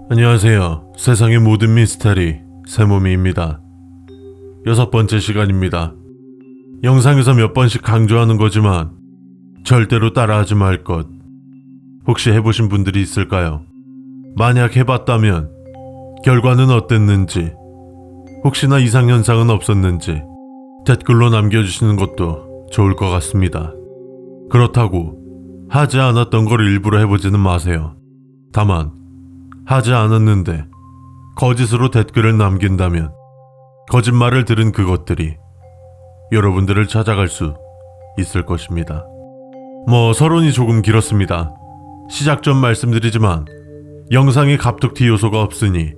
안녕하세요. 세상의 모든 미스터리 새몸이입니다. 6번째 시간입니다. 영상에서 몇 번씩 강조하는 거지만 절대로 따라하지 말 것. 혹시 해보신 분들이 있을까요? 만약 해봤다면 결과는 어땠는지, 혹시나 이상현상은 없었는지 댓글로 남겨주시는 것도 좋을 것 같습니다. 그렇다고 하지 않았던 걸 일부러 해보지는 마세요. 다만 하지 않았는데 거짓으로 댓글을 남긴다면 거짓말을 들은 그것들이 여러분들을 찾아갈 수 있을 것입니다. 서론이 조금 길었습니다. 시작 전 말씀드리지만 영상에 갑툭튀 요소가 없으니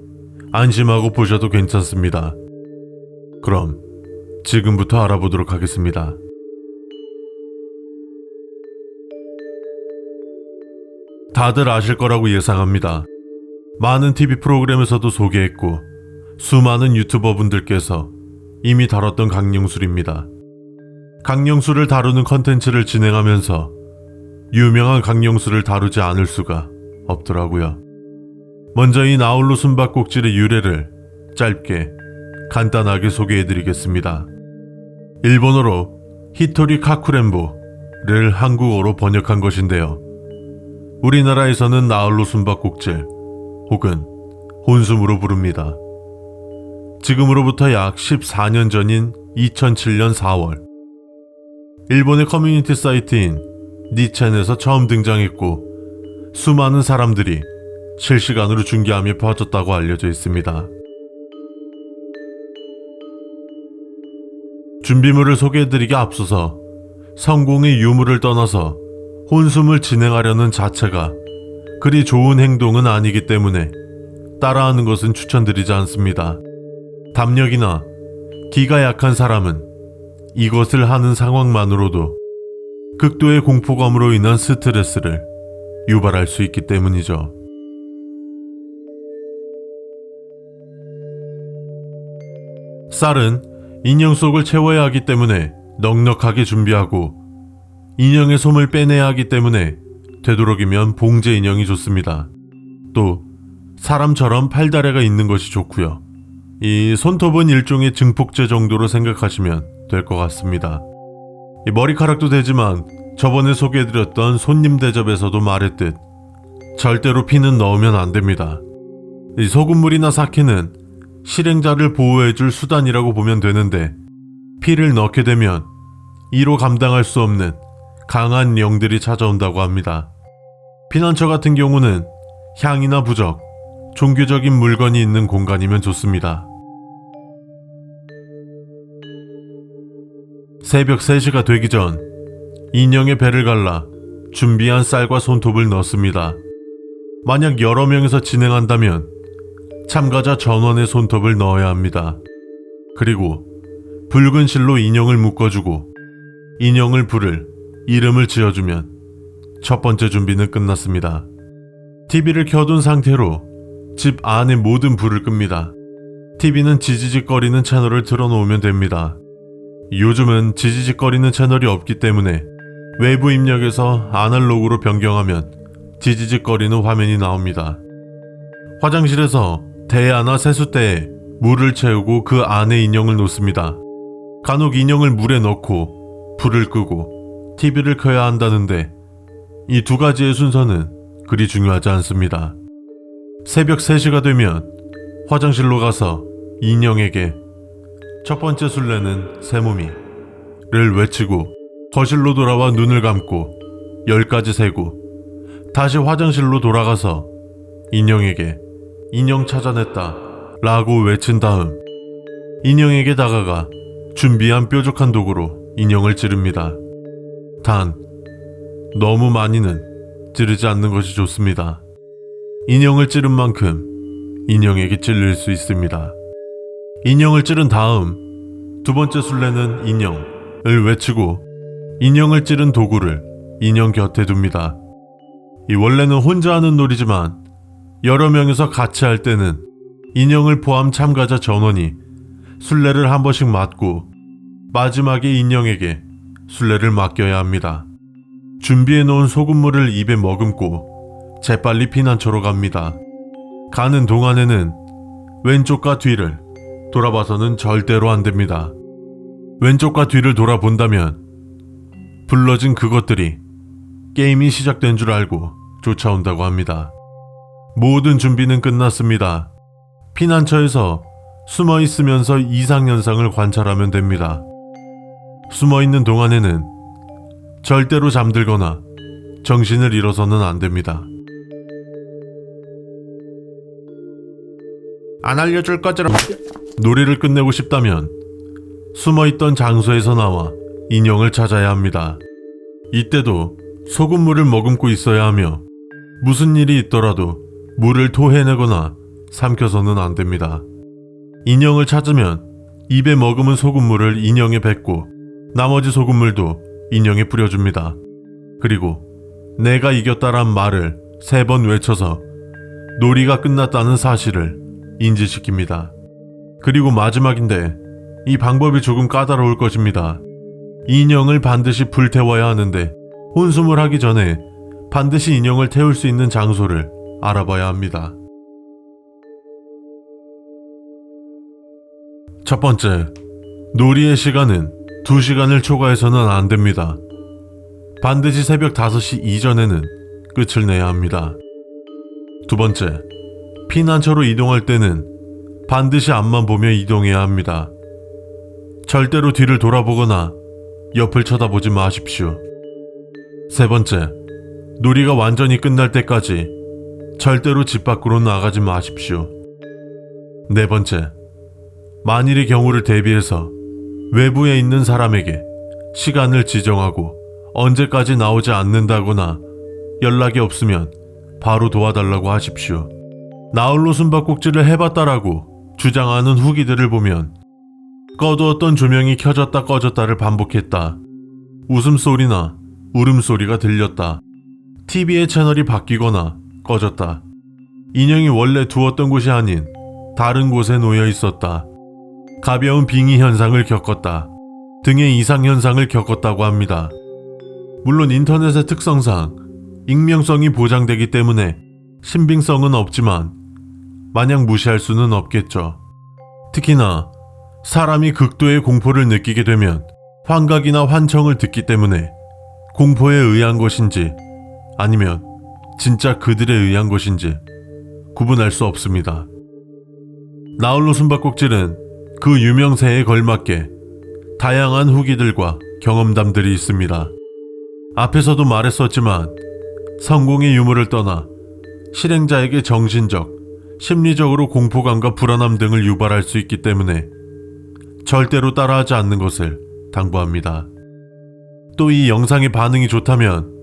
안심하고 보셔도 괜찮습니다. 그럼 지금부터 알아보도록 하겠습니다. 다들 아실 거라고 예상합니다. 많은 TV 프로그램에서도 소개했고 수많은 유튜버분들께서 이미 다뤘던 강령술입니다. 강령술을 다루는 컨텐츠를 진행하면서 유명한 강령술을 다루지 않을 수가 없더라고요. 먼저 이 나홀로 숨바꼭질의 유래를 짧게 간단하게 소개해드리겠습니다. 일본어로 히토리 카쿠렌보를 한국어로 번역한 것인데요. 우리나라에서는 나홀로 숨바꼭질 혹은 혼숨으로 부릅니다. 지금으로부터 약 14년 전인 2007년 4월 일본의 커뮤니티 사이트인 니첸에서 처음 등장했고 수많은 사람들이 실시간으로 중계하며 퍼졌다고 알려져 있습니다. 준비물을 소개해드리기 앞서서 성공의 유무를 떠나서 혼숨을 진행하려는 자체가 그리 좋은 행동은 아니기 때문에 따라하는 것은 추천드리지 않습니다. 담력이나 기가 약한 사람은 이것을 하는 상황만으로도 극도의 공포감으로 인한 스트레스를 유발할 수 있기 때문이죠. 쌀은 인형 속을 채워야 하기 때문에 넉넉하게 준비하고 인형의 솜을 빼내야 하기 때문에 되도록이면 봉제 인형이 좋습니다. 또 사람처럼 팔다리가 있는 것이 좋고요. 이 손톱은 일종의 증폭제 정도로 생각하시면 될 것 같습니다. 이 머리카락도 되지만 저번에 소개해드렸던 손님 대접에서도 말했듯 절대로 피는 넣으면 안 됩니다. 이 소금물이나 사케는 실행자를 보호해줄 수단이라고 보면 되는데 피를 넣게 되면 이로 감당할 수 없는 강한 영들이 찾아온다고 합니다. 피난처 같은 경우는 향이나 부적, 종교적인 물건이 있는 공간이면 좋습니다. 새벽 3시가 되기 전 인형의 배를 갈라 준비한 쌀과 손톱을 넣습니다. 만약 여러 명이서 진행한다면 참가자 전원의 손톱을 넣어야 합니다. 그리고 붉은 실로 인형을 묶어주고 인형을 부를 이름을 지어주면 첫 번째 준비는 끝났습니다. TV를 켜둔 상태로 집 안의 모든 불을 끕니다. TV는 지지직거리는 채널을 틀어놓으면 됩니다. 요즘은 지지직거리는 채널이 없기 때문에 외부 입력에서 아날로그로 변경하면 지지직거리는 화면이 나옵니다. 화장실에서 대야나 세숫대에 물을 채우고 그 안에 인형을 놓습니다. 간혹 인형을 물에 넣고 불을 끄고 TV를 켜야 한다는데 이 두 가지의 순서는 그리 중요하지 않습니다. 새벽 3시가 되면 화장실로 가서 인형에게 첫 번째 순례는 새몸이를 외치고 거실로 돌아와 눈을 감고 10까지 세고 다시 화장실로 돌아가서 인형에게 인형 찾아냈다 라고 외친 다음 인형에게 다가가 준비한 뾰족한 도구로 인형을 찌릅니다. 단 너무 많이는 찌르지 않는 것이 좋습니다. 인형을 찌른 만큼 인형에게 찔릴 수 있습니다. 인형을 찌른 다음 두 번째 순례는 인형을 외치고 인형을 찌른 도구를 인형 곁에 둡니다. 이 원래는 혼자 하는 놀이지만 여러 명이서 같이 할 때는 인형을 포함 참가자 전원이 순례를 한 번씩 맞고 마지막에 인형에게 순례를 맡겨야 합니다. 준비해놓은 소금물을 입에 머금고 재빨리 피난처로 갑니다. 가는 동안에는 왼쪽과 뒤를 돌아봐서는 절대로 안 됩니다. 왼쪽과 뒤를 돌아본다면 불러진 그것들이 게임이 시작된 줄 알고 쫓아온다고 합니다. 모든 준비는 끝났습니다. 피난처에서 숨어 있으면서 이상현상을 관찰하면 됩니다. 숨어 있는 동안에는 절대로 잠들거나 정신을 잃어서는 안 됩니다. 안 알려줄 거지롱. 놀이를 끝내고 싶다면 숨어있던 장소에서 나와 인형을 찾아야 합니다. 이때도 소금물을 머금고 있어야 하며 무슨 일이 있더라도 물을 토해내거나 삼켜서는 안 됩니다. 인형을 찾으면 입에 머금은 소금물을 인형에 뱉고 나머지 소금물도 인형에 뿌려줍니다. 그리고 내가 이겼다란 말을 3번 외쳐서 놀이가 끝났다는 사실을 인지시킵니다. 그리고 마지막인데 이 방법이 조금 까다로울 것입니다. 인형을 반드시 불태워야 하는데 혼숨을 하기 전에 반드시 인형을 태울 수 있는 장소를 알아봐야 합니다. 첫 번째, 놀이의 시간은 2시간을 초과해서는 안 됩니다. 반드시 새벽 5시 이전에는 끝을 내야 합니다. 두 번째, 피난처로 이동할 때는 반드시 앞만 보며 이동해야 합니다. 절대로 뒤를 돌아보거나 옆을 쳐다보지 마십시오. 세 번째, 놀이가 완전히 끝날 때까지 절대로 집 밖으로 나가지 마십시오. 네 번째, 만일의 경우를 대비해서 외부에 있는 사람에게 시간을 지정하고 언제까지 나오지 않는다거나 연락이 없으면 바로 도와달라고 하십시오. 나홀로 숨바꼭질을 해봤다라고 주장하는 후기들을 보면 꺼두었던 조명이 켜졌다 꺼졌다를 반복했다. 웃음소리나 울음소리가 들렸다. TV의 채널이 바뀌거나 꺼졌다. 인형이 원래 두었던 곳이 아닌 다른 곳에 놓여 있었다. 가벼운 빙의 현상을 겪었다. 등의 이상 현상을 겪었다고 합니다. 물론 인터넷의 특성상 익명성이 보장되기 때문에 신빙성은 없지만 마냥 무시할 수는 없겠죠. 특히나 사람이 극도의 공포를 느끼게 되면 환각이나 환청을 듣기 때문에 공포에 의한 것인지 아니면 진짜 그들에 의한 것인지 구분할 수 없습니다. 나홀로 숨바꼭질은 그 유명세에 걸맞게 다양한 후기들과 경험담들이 있습니다. 앞에서도 말했었지만 성공의 유무를 떠나 실행자에게 정신적, 심리적으로 공포감과 불안함 등을 유발할 수 있기 때문에 절대로 따라하지 않는 것을 당부합니다. 또 이 영상의 반응이 좋다면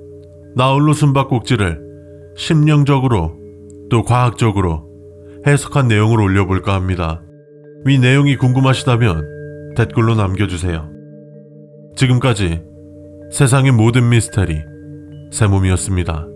나홀로 숨바꼭질을 심령적으로 또 과학적으로 해석한 내용을 올려볼까 합니다. 위 내용이 궁금하시다면 댓글로 남겨주세요. 지금까지 세상의 모든 미스터리 세몸이었습니다.